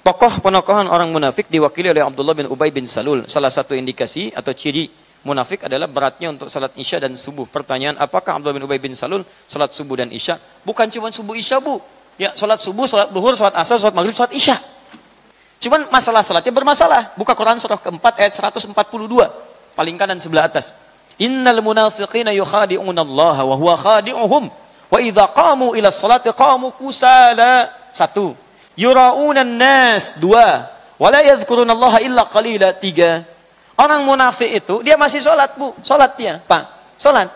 Tokoh penokohan orang munafik diwakili oleh Abdullah bin Ubay bin Salul. Salah satu indikasi atau ciri munafik adalah beratnya untuk salat isya dan subuh. Pertanyaan, apakah Abdullah bin Ubay bin Salul salat subuh dan isya? Bukan cuma subuh isya, Bu. Ya, salat subuh, salat duhur, salat asar, salat maghrib, salat isya. Cuman masalah salatnya bermasalah. Buka Quran surah keempat ayat 142. Paling kanan sebelah atas. Innal munafiqina yukhadi'una Allah wa huwa khadi'uhum. Wa idza qamu ila sholati qamu kusala. 1. Yura'una nas. 2. Wa la yadhkuruna Allah illa qalila. 3. Orang munafik itu dia masih sholat, Bu. Sholat dia, Pak. Sholat.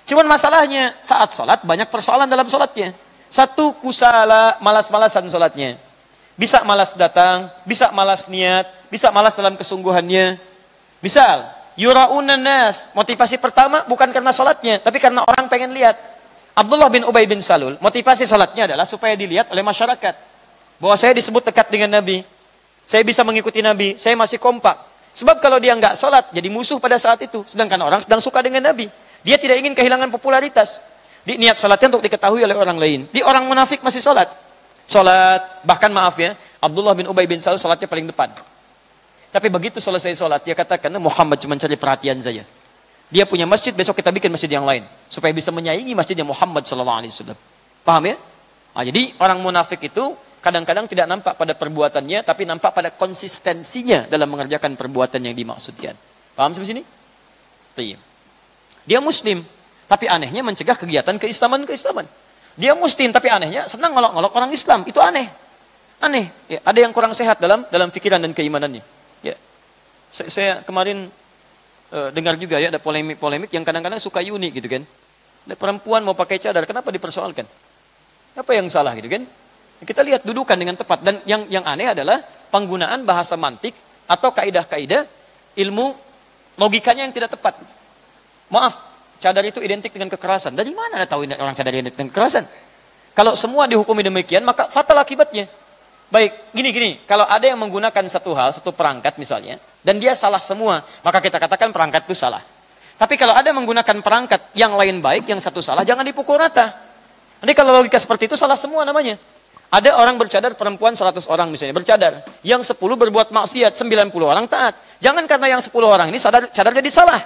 Cuman masalahnya saat sholat banyak persoalan dalam sholatnya. 1. Kusala, malas-malasan sholatnya. Bisa malas datang, bisa malas niat, bisa malas dalam kesungguhannya. Misal, yura'una nas. Motivasi pertama bukan karena sholatnya, tapi karena orang pengen lihat. Abdullah bin Ubay bin Salul, motivasi sholatnya adalah supaya dilihat oleh masyarakat. Bahwa saya disebut dekat dengan Nabi. Saya bisa mengikuti Nabi, saya masih kompak. Sebab kalau dia nggak sholat, jadi musuh pada saat itu. Sedangkan orang sedang suka dengan Nabi. Dia tidak ingin kehilangan popularitas. Di niat sholatnya untuk diketahui oleh orang lain. Di orang munafik masih sholat. Sholat, bahkan maaf ya, Abdullah bin Ubay bin Salul sholatnya paling depan. Tapi begitu selesai sholat, dia katakan, Muhammad cuma cari perhatian saja. Dia punya masjid, besok kita bikin masjid yang lain. Supaya bisa menyaingi masjidnya Muhammad SAW. Paham ya? Nah, jadi orang munafik itu kadang-kadang tidak nampak pada perbuatannya, tapi nampak pada konsistensinya dalam mengerjakan perbuatan yang dimaksudkan. Paham sampai sini? Dia muslim, tapi anehnya mencegah kegiatan keislaman. Dia muslim, tapi anehnya senang ngolok-ngolok orang Islam. Itu aneh. Aneh. Ya, ada yang kurang sehat dalam pikiran dan keimanannya. Ya. Saya kemarin dengar juga ya, ada polemik yang kadang-kadang suka unik gitu kan. Ada perempuan mau pakai cadar, kenapa dipersoalkan? Apa yang salah gitu kan? Kita lihat dudukan dengan tepat. Dan yang aneh adalah penggunaan bahasa mantik atau kaidah-kaidah ilmu logikanya yang tidak tepat. Maaf, cadar itu identik dengan kekerasan. Dari mana Anda tahu orang cadar identik dengan kekerasan? Kalau semua dihukumi demikian, maka fatal akibatnya. Baik, gini. Kalau ada yang menggunakan satu hal, satu perangkat misalnya, dan dia salah semua, maka kita katakan perangkat itu salah. Tapi kalau ada menggunakan perangkat yang lain baik, yang satu salah, jangan dipukul rata. Nanti kalau logika seperti itu salah semua namanya. Ada orang bercadar, perempuan 100 orang misalnya bercadar. Yang 10 berbuat maksiat, 90 orang taat. Jangan karena yang 10 orang ini cadar jadi salah.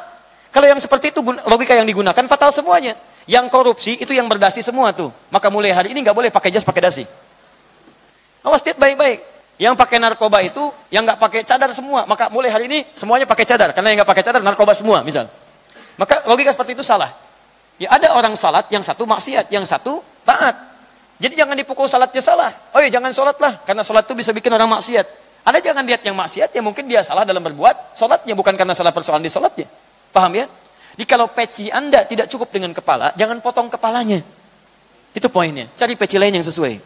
Kalau yang seperti itu logika yang digunakan fatal semuanya. Yang korupsi itu yang berdasi semua tuh. Maka mulai hari ini nggak boleh pakai jas pakai dasi. Awas lihat baik-baik. Yang pakai narkoba itu yang nggak pakai cadar semua. Maka mulai hari ini semuanya pakai cadar. Karena yang nggak pakai cadar narkoba semua misal. Maka logika seperti itu salah. Ya ada orang salat yang satu maksiat, yang satu taat. Jadi jangan dipukul salatnya salah. Oh ya jangan sholatlah, karena sholat itu bisa bikin orang maksiat. Anda jangan lihat yang maksiat, ya mungkin dia salah dalam berbuat sholatnya, bukan karena salah persoalan di sholatnya. Paham ya? Jadi kalau peci Anda tidak cukup dengan kepala, jangan potong kepalanya. Itu poinnya. Cari peci lain yang sesuai.